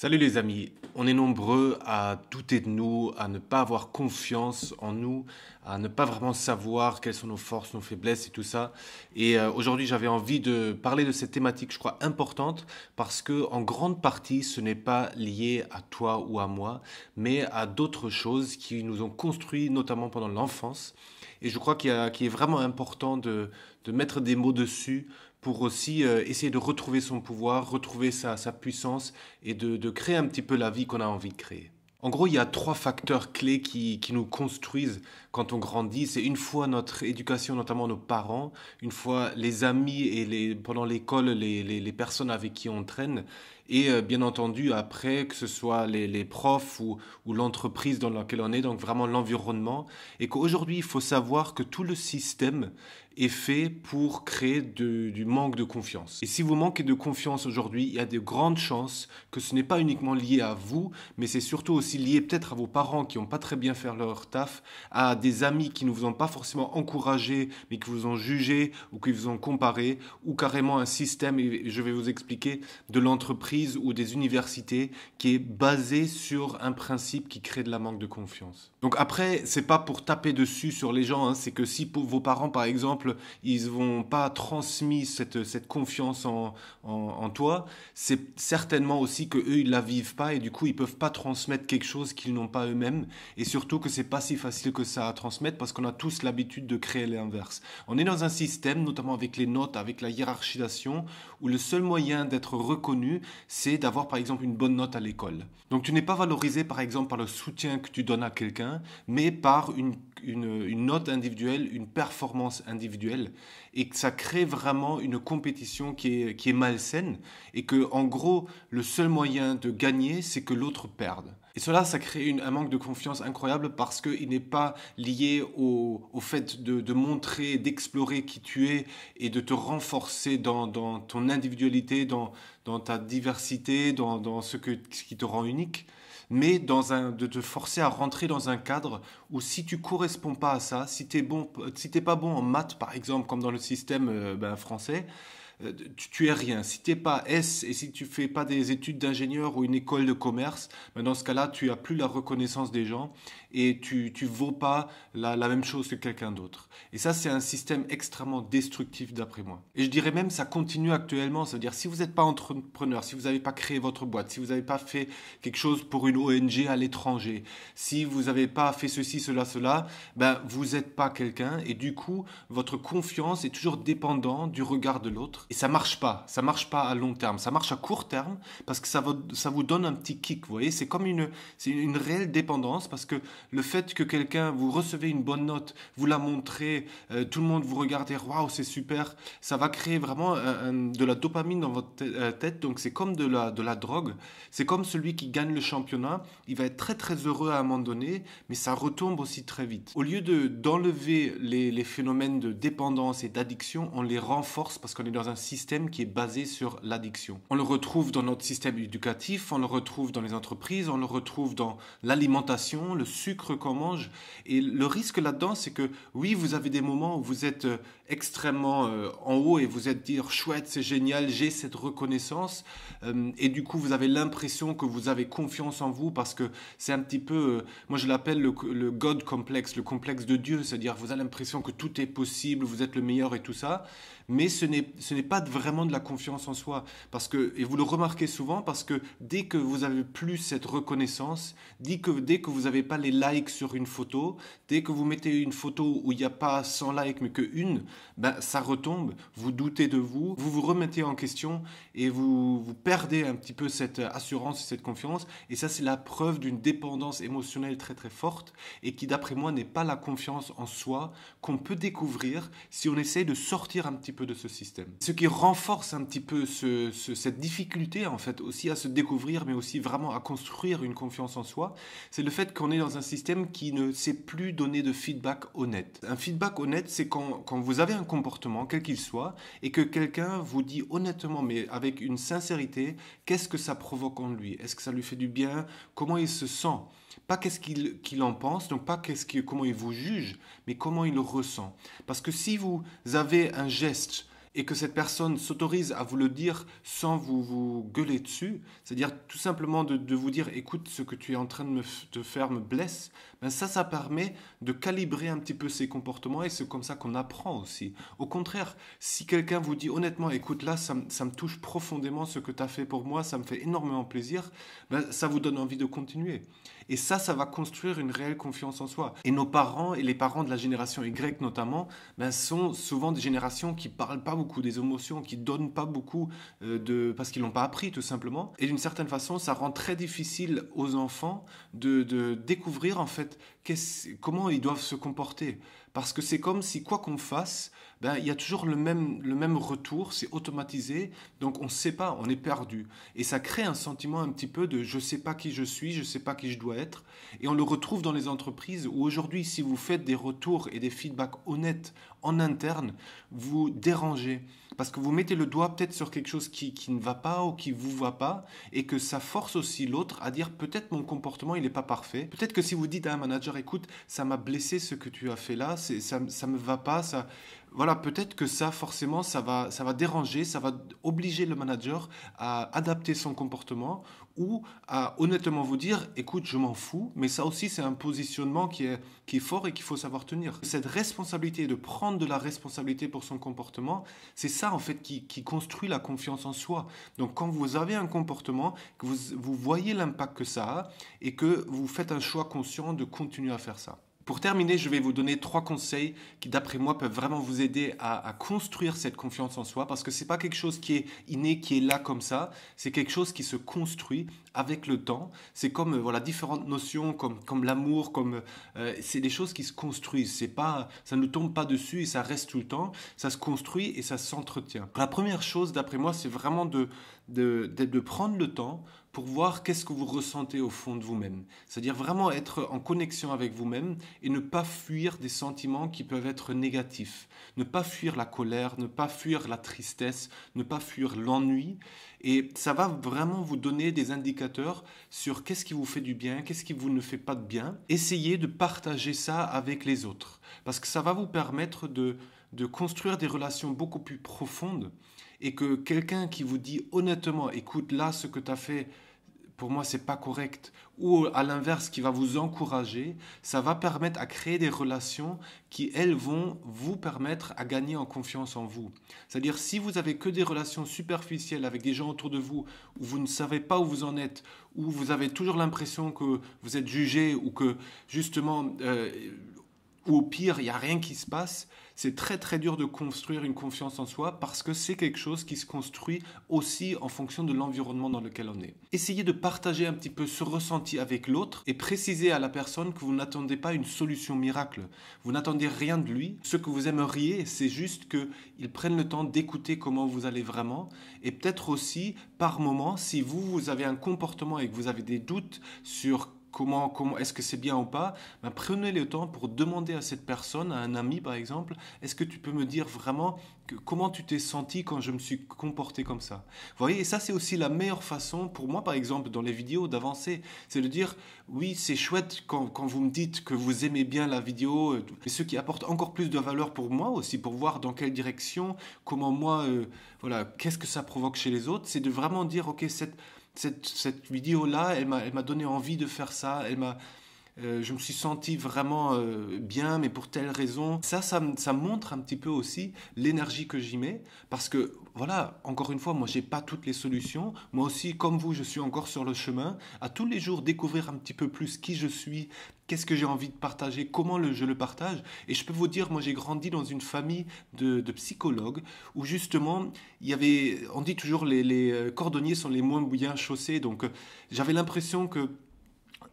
Salut les amis, on est nombreux à douter de nous, à ne pas avoir confiance en nous, à ne pas vraiment savoir quelles sont nos forces, nos faiblesses et tout ça. Et aujourd'hui j'avais envie de parler de cette thématique, je crois, importante, parce que en grande partie ce n'est pas lié à toi ou à moi, mais à d'autres choses qui nous ont construits, notamment pendant l'enfance. Et je crois qu'il est vraiment important de mettre des mots dessus pour aussi essayer de retrouver son pouvoir, retrouver sa puissance et de créer un petit peu la vie qu'on a envie de créer. En gros, il y a trois facteurs clés qui nous construisent quand on grandit. C'est une fois notre éducation, notamment nos parents, une fois les amis et pendant l'école, les personnes avec qui on traîne, et bien entendu après, que ce soit les profs ou l'entreprise dans laquelle on est, donc vraiment l'environnement. Et qu'aujourd'hui, il faut savoir que tout le système est fait pour créer du manque de confiance. Et si vous manquez de confiance aujourd'hui, il y a de grandes chances que ce n'est pas uniquement lié à vous, mais c'est surtout aussi lié peut-être à vos parents qui n'ont pas très bien fait leur taf, à des amis qui ne vous ont pas forcément encouragé, mais qui vous ont jugé ou qui vous ont comparé, ou carrément un système, et je vais vous expliquer, de l'entreprise ou des universités qui est basé sur un principe qui crée de la manque de confiance. Donc après, c'est pas pour taper dessus sur les gens, hein, c'est que si pour vos parents, par exemple, ils vont pas transmis cette confiance en toi, c'est certainement aussi que eux ils la vivent pas et du coup ils peuvent pas transmettre quelque chose qu'ils n'ont pas eux-mêmes et surtout que c'est pas si facile que ça à transmettre parce qu'on a tous l'habitude de créer l'inverse. On est dans un système, notamment avec les notes, avec la hiérarchisation, où le seul moyen d'être reconnu, c'est d'avoir par exemple une bonne note à l'école. Donc tu n'es pas valorisé par exemple par le soutien que tu donnes à quelqu'un, mais par une note individuelle, une performance individuelle, et que ça crée vraiment une compétition qui est malsaine, et que en gros, le seul moyen de gagner, c'est que l'autre perde. Et cela, ça crée un manque de confiance incroyable parce qu'il n'est pas lié au fait de montrer, d'explorer qui tu es et de te renforcer dans ton individualité, dans ta diversité, dans ce qui te rend unique, mais de te forcer à rentrer dans un cadre où si tu corresponds pas à ça, si t'es pas bon en maths par exemple, comme dans le système français, tu es rien. Si tu n'es pas S et si tu fais pas des études d'ingénieur ou une école de commerce, ben dans ce cas-là, tu as plus la reconnaissance des gens et tu vaux pas la même chose que quelqu'un d'autre. Et ça, c'est un système extrêmement destructif d'après moi. Et je dirais même, ça continue actuellement. C'est-à-dire, si vous n'êtes pas entrepreneur, si vous n'avez pas créé votre boîte, si vous n'avez pas fait quelque chose pour une ONG à l'étranger, si vous n'avez pas fait ceci, cela, ben vous n'êtes pas quelqu'un et du coup, votre confiance est toujours dépendante du regard de l'autre. Et ça marche pas à long terme, ça marche à court terme parce que ça vous donne un petit kick, vous voyez, c'est une réelle dépendance parce que le fait que quelqu'un, vous recevez une bonne note, vous la montrez, tout le monde vous regarde et waouh, c'est super, ça va créer vraiment de la dopamine dans votre tête, donc c'est comme de la drogue, c'est comme celui qui gagne le championnat, il va être très très heureux à un moment donné, mais ça retombe aussi très vite. Au lieu d'enlever les phénomènes de dépendance et d'addiction, on les renforce parce qu'on est dans un système qui est basé sur l'addiction. On le retrouve dans notre système éducatif, on le retrouve dans les entreprises, on le retrouve dans l'alimentation, le sucre qu'on mange. Et le risque là-dedans, c'est que oui, vous avez des moments où vous êtes extrêmement en haut et vous êtes dire chouette, c'est génial, j'ai cette reconnaissance. Et du coup, vous avez l'impression que vous avez confiance en vous parce que c'est un petit peu, moi je l'appelle le God complexe, le complexe de Dieu, c'est-à-dire vous avez l'impression que tout est possible, vous êtes le meilleur et tout ça. Mais ce n'est pas vraiment de la confiance en soi. Parce que, et vous le remarquez souvent, parce que dès que vous avez plus cette reconnaissance, dès que vous n'avez pas les likes sur une photo, dès que vous mettez une photo où il n'y a pas 100 likes mais que une, ben, ça retombe, vous doutez de vous, vous vous remettez en question et vous perdez un petit peu cette assurance et cette confiance. Et ça, c'est la preuve d'une dépendance émotionnelle très très forte et qui, d'après moi, n'est pas la confiance en soi qu'on peut découvrir si on essaye de sortir un petit peu de ce système. Ce qui renforce un petit peu cette difficulté en fait aussi à se découvrir mais aussi vraiment à construire une confiance en soi, c'est le fait qu'on est dans un système qui ne sait plus donner de feedback honnête. Un feedback honnête, c'est quand vous avez un comportement, quel qu'il soit, et que quelqu'un vous dit honnêtement mais avec une sincérité, qu'est-ce que ça provoque en lui? Est-ce que ça lui fait du bien? Comment il se sent? Pas qu'est-ce qu'il en pense, donc pas comment il vous juge, mais comment il le ressent. Parce que si vous avez un geste et que cette personne s'autorise à vous le dire sans vous gueuler dessus, c'est-à-dire tout simplement de vous dire écoute, ce que tu es en train de faire me blesse, ben ça permet de calibrer un petit peu ses comportements et c'est comme ça qu'on apprend aussi. Au contraire, si quelqu'un vous dit honnêtement écoute là, ça me touche profondément ce que tu as fait pour moi, ça me fait énormément plaisir, ben, ça vous donne envie de continuer. Et ça va construire une réelle confiance en soi. Et nos parents et les parents de la génération Y notamment, ben, sont souvent des générations qui parlent pas beaucoup des émotions, qui donnent pas beaucoup parce qu'ils l'ont pas appris tout simplement. Et d'une certaine façon, ça rend très difficile aux enfants de découvrir en fait comment ils doivent se comporter. Parce que c'est comme si quoi qu'on fasse, ben, il y a toujours le même retour, c'est automatisé, donc on ne sait pas, on est perdu. Et ça crée un sentiment un petit peu de je ne sais pas qui je suis, je ne sais pas qui je dois être. Et on le retrouve dans les entreprises où aujourd'hui, si vous faites des retours et des feedbacks honnêtes en interne, vous dérangez. Parce que vous mettez le doigt peut-être sur quelque chose qui ne va pas ou qui ne vous va pas et que ça force aussi l'autre à dire peut-être mon comportement il n'est pas parfait. Peut-être que si vous dites à un manager écoute ça m'a blessé ce que tu as fait là, ça me va pas, ça... Voilà, peut-être que ça, forcément, ça va déranger, ça va obliger le manager à adapter son comportement ou à honnêtement vous dire, écoute, je m'en fous, mais ça aussi, c'est un positionnement qui est fort et qu'il faut savoir tenir. Cette responsabilité, de prendre de la responsabilité pour son comportement, c'est ça, en fait, qui construit la confiance en soi. Donc, quand vous avez un comportement, que vous voyez l'impact que ça a et que vous faites un choix conscient de continuer à faire ça. Pour terminer, je vais vous donner 3 conseils qui, d'après moi, peuvent vraiment vous aider à construire cette confiance en soi parce que ce n'est pas quelque chose qui est inné, qui est là comme ça. C'est quelque chose qui se construit avec le temps. C'est comme voilà, différentes notions comme l'amour, c'est des choses qui se construisent. C'est pas, ça ne tombe pas dessus et ça reste tout le temps. Ça se construit et ça s'entretient. La première chose, d'après moi, c'est vraiment de prendre le temps pour voir qu'est-ce que vous ressentez au fond de vous-même. C'est-à-dire vraiment être en connexion avec vous-même et ne pas fuir des sentiments qui peuvent être négatifs. Ne pas fuir la colère, ne pas fuir la tristesse, ne pas fuir l'ennui. Et ça va vraiment vous donner des indicateurs sur qu'est-ce qui vous fait du bien, qu'est-ce qui vous ne fait pas de bien. Essayez de partager ça avec les autres parce que ça va vous permettre de construire des relations beaucoup plus profondes et que quelqu'un qui vous dit honnêtement, écoute, là, ce que tu as fait, pour moi, c'est pas correct, ou à l'inverse, qui va vous encourager, ça va permettre à créer des relations qui, elles, vont vous permettre à gagner en confiance en vous. C'est-à-dire, si vous avez que des relations superficielles avec des gens autour de vous, où vous ne savez pas où vous en êtes, où vous avez toujours l'impression que vous êtes jugé, ou que, justement, ou au pire, il n'y a rien qui se passe, c'est très très dur de construire une confiance en soi parce que c'est quelque chose qui se construit aussi en fonction de l'environnement dans lequel on est. Essayez de partager un petit peu ce ressenti avec l'autre et précisez à la personne que vous n'attendez pas une solution miracle. Vous n'attendez rien de lui. Ce que vous aimeriez, c'est juste qu'il prenne le temps d'écouter comment vous allez vraiment et peut-être aussi par moment, si vous avez un comportement et que vous avez des doutes sur comment est-ce que c'est bien ou pas, ben prenez le temps pour demander à cette personne, à un ami par exemple, est-ce que tu peux me dire vraiment comment tu t'es senti quand je me suis comporté comme ça. Vous voyez, et ça c'est aussi la meilleure façon pour moi par exemple dans les vidéos d'avancer, c'est de dire oui c'est chouette quand vous me dites que vous aimez bien la vidéo, et ce qui apporte encore plus de valeur pour moi aussi, pour voir dans quelle direction, comment moi, voilà, qu'est-ce que ça provoque chez les autres, c'est de vraiment dire ok cette vidéo-là, elle m'a donné envie de faire ça, je me suis senti vraiment bien, mais pour telle raison. Ça montre un petit peu aussi l'énergie que j'y mets, parce que, voilà, encore une fois, moi, j'ai pas toutes les solutions. Moi aussi, comme vous, je suis encore sur le chemin, à tous les jours découvrir un petit peu plus qui je suis, qu'est-ce que j'ai envie de partager, comment je le partage. Et je peux vous dire, moi, j'ai grandi dans une famille de psychologues, où justement, on dit toujours, les cordonniers sont les moins bien chaussés, donc j'avais l'impression que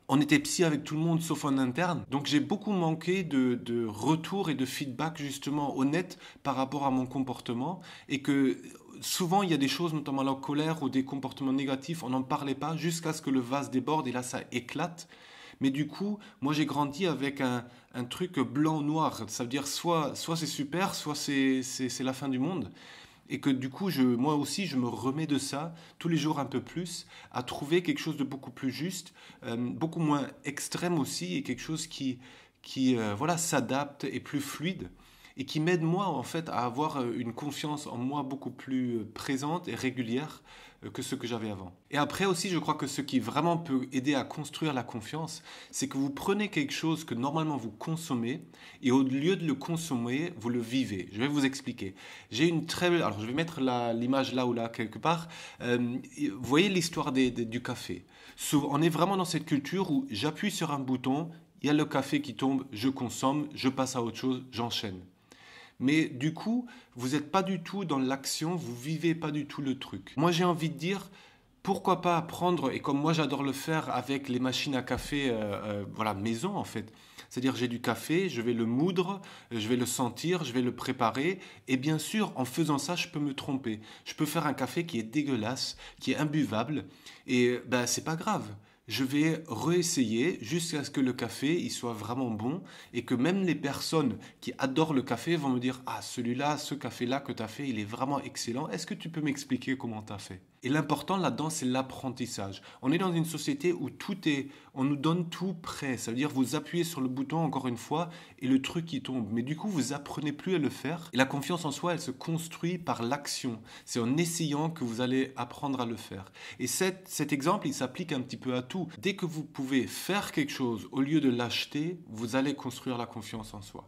on était psy avec tout le monde sauf en interne. Donc j'ai beaucoup manqué de retours et de feedback justement honnêtes par rapport à mon comportement. Et que souvent il y a des choses, notamment la colère ou des comportements négatifs, on n'en parlait pas jusqu'à ce que le vase déborde et là ça éclate. Mais du coup, moi j'ai grandi avec un truc blanc-noir. Ça veut dire soit c'est super, soit c'est la fin du monde. Et que du coup, moi aussi, je me remets de ça tous les jours un peu plus, à trouver quelque chose de beaucoup plus juste, beaucoup moins extrême aussi, et quelque chose qui voilà, s'adapte et plus fluide. et qui m'aide moi en fait à avoir une confiance en moi beaucoup plus présente et régulière que ce que j'avais avant. Et après aussi, je crois que ce qui vraiment peut aider à construire la confiance, c'est que vous prenez quelque chose que normalement vous consommez et au lieu de le consommer, vous le vivez. Je vais vous expliquer. J'ai une très belle... Alors je vais mettre l'image là ou là quelque part. Vous voyez l'histoire du café. On est vraiment dans cette culture où j'appuie sur un bouton, il y a le café qui tombe, je consomme, je passe à autre chose, j'enchaîne. Mais du coup, vous n'êtes pas du tout dans l'action, vous vivez pas du tout le truc. Moi, j'ai envie de dire, pourquoi pas apprendre, et comme moi j'adore le faire avec les machines à café voilà, maison en fait. C'est-à-dire j'ai du café, je vais le moudre, je vais le sentir, je vais le préparer, et bien sûr, en faisant ça, je peux me tromper. Je peux faire un café qui est dégueulasse, qui est imbuvable, et ben c'est pas grave. Je vais réessayer jusqu'à ce que le café il soit vraiment bon et que même les personnes qui adorent le café vont me dire ah celui-là, ce café-là que tu as fait, il est vraiment excellent. Est-ce que tu peux m'expliquer comment tu as fait? Et l'important là-dedans, c'est l'apprentissage. On est dans une société où on nous donne tout prêt. Ça veut dire vous appuyez sur le bouton encore une fois et le truc qui tombe. Mais du coup, vous apprenez plus à le faire. Et la confiance en soi, elle se construit par l'action. C'est en essayant que vous allez apprendre à le faire. Et cet exemple, il s'applique un petit peu à tout. Dès que vous pouvez faire quelque chose au lieu de l'acheter, vous allez construire la confiance en soi.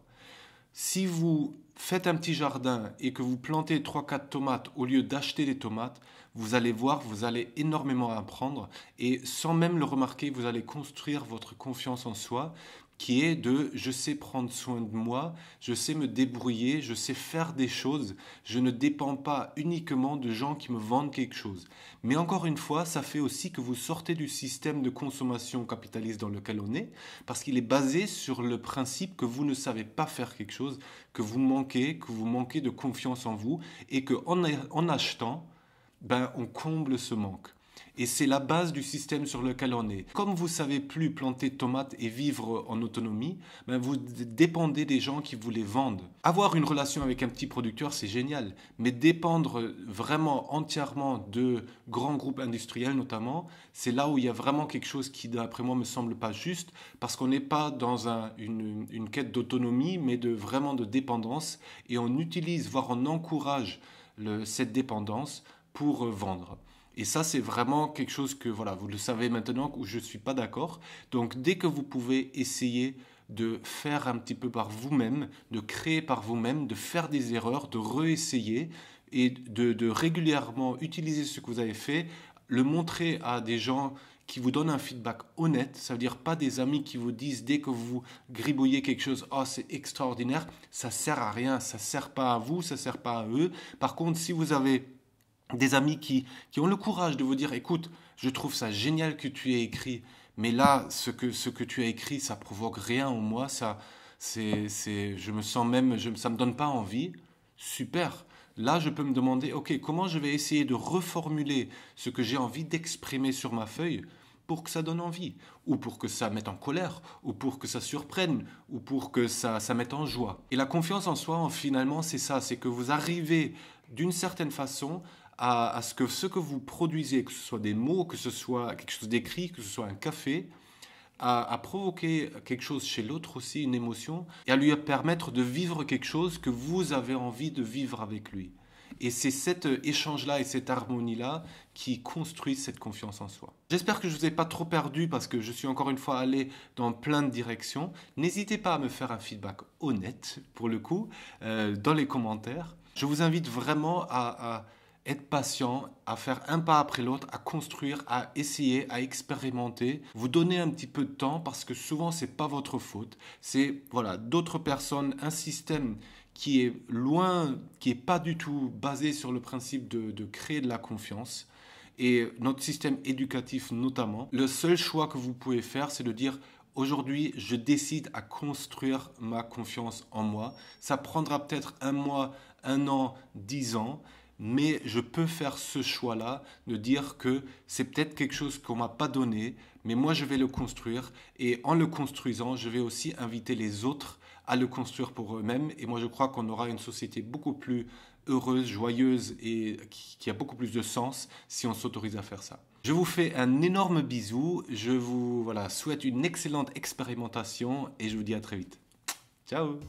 Si vous faites un petit jardin et que vous plantez 3-4 tomates au lieu d'acheter des tomates, vous allez voir, vous allez énormément apprendre et sans même le remarquer, vous allez construire votre confiance en soi qui est de je sais prendre soin de moi, je sais me débrouiller, je sais faire des choses, je ne dépends pas uniquement de gens qui me vendent quelque chose. Mais encore une fois, ça fait aussi que vous sortez du système de consommation capitaliste dans lequel on est, parce qu'il est basé sur le principe que vous ne savez pas faire quelque chose, que vous manquez de confiance en vous, et qu'en achetant, ben, on comble ce manque. Et c'est la base du système sur lequel on est. Comme vous ne savez plus planter de tomates et vivre en autonomie, ben vous dépendez des gens qui vous les vendent. Avoir une relation avec un petit producteur, c'est génial. Mais dépendre vraiment entièrement de grands groupes industriels notamment, c'est là où il y a vraiment quelque chose qui, d'après moi, me semble pas juste, parce qu'on n'est pas dans une quête d'autonomie, mais vraiment de dépendance. Et on utilise, voire on encourage cette dépendance pour vendre. Et ça, c'est vraiment quelque chose que, voilà, vous le savez maintenant, où je ne suis pas d'accord. Donc, dès que vous pouvez essayer de faire un petit peu par vous-même, de créer par vous-même, de faire des erreurs, de réessayer et de régulièrement utiliser ce que vous avez fait, le montrer à des gens qui vous donnent un feedback honnête, ça veut dire pas des amis qui vous disent dès que vous gribouillez quelque chose, oh c'est extraordinaire, ça sert à rien, ça sert pas à vous, ça sert pas à eux. Par contre, si vous avez des amis qui ont le courage de vous dire, écoute, je trouve ça génial que tu aies écrit, mais là, ce que tu as écrit, ça provoque rien en moi, je me sens même, ça me donne pas envie. Super. Là, je peux me demander, ok, comment je vais essayer de reformuler ce que j'ai envie d'exprimer sur ma feuille pour que ça donne envie, ou pour que ça mette en colère, ou pour que ça surprenne, ou pour que ça mette en joie. Et la confiance en soi, finalement, c'est ça, c'est que vous arrivez d'une certaine façon à ce que vous produisez, que ce soit des mots, que ce soit quelque chose d'écrit, que ce soit un café, à provoquer quelque chose chez l'autre aussi, une émotion, et à lui permettre de vivre quelque chose que vous avez envie de vivre avec lui. Et c'est cet échange-là et cette harmonie-là qui construit cette confiance en soi. J'espère que je ne vous ai pas trop perdu parce que je suis encore une fois allé dans plein de directions. N'hésitez pas à me faire un feedback honnête, pour le coup, dans les commentaires. Je vous invite vraiment à être patient, à faire un pas après l'autre, à construire, à essayer, à expérimenter. Vous donnez un petit peu de temps parce que souvent c'est pas votre faute. C'est voilà, d'autres personnes, un système qui est loin, qui est pas du tout basé sur le principe de créer de la confiance. Et notre système éducatif notamment. Le seul choix que vous pouvez faire, c'est de dire aujourd'hui, je décide à construire ma confiance en moi. Ça prendra peut-être 1 mois, 1 an, 10 ans. Mais je peux faire ce choix-là, de dire que c'est peut-être quelque chose qu'on ne m'a pas donné, mais moi je vais le construire. Et en le construisant, je vais aussi inviter les autres à le construire pour eux-mêmes. Et moi je crois qu'on aura une société beaucoup plus heureuse, joyeuse et qui a beaucoup plus de sens si on s'autorise à faire ça. Je vous fais un énorme bisou. Je vous souhaite une excellente expérimentation et je vous dis à très vite. Ciao!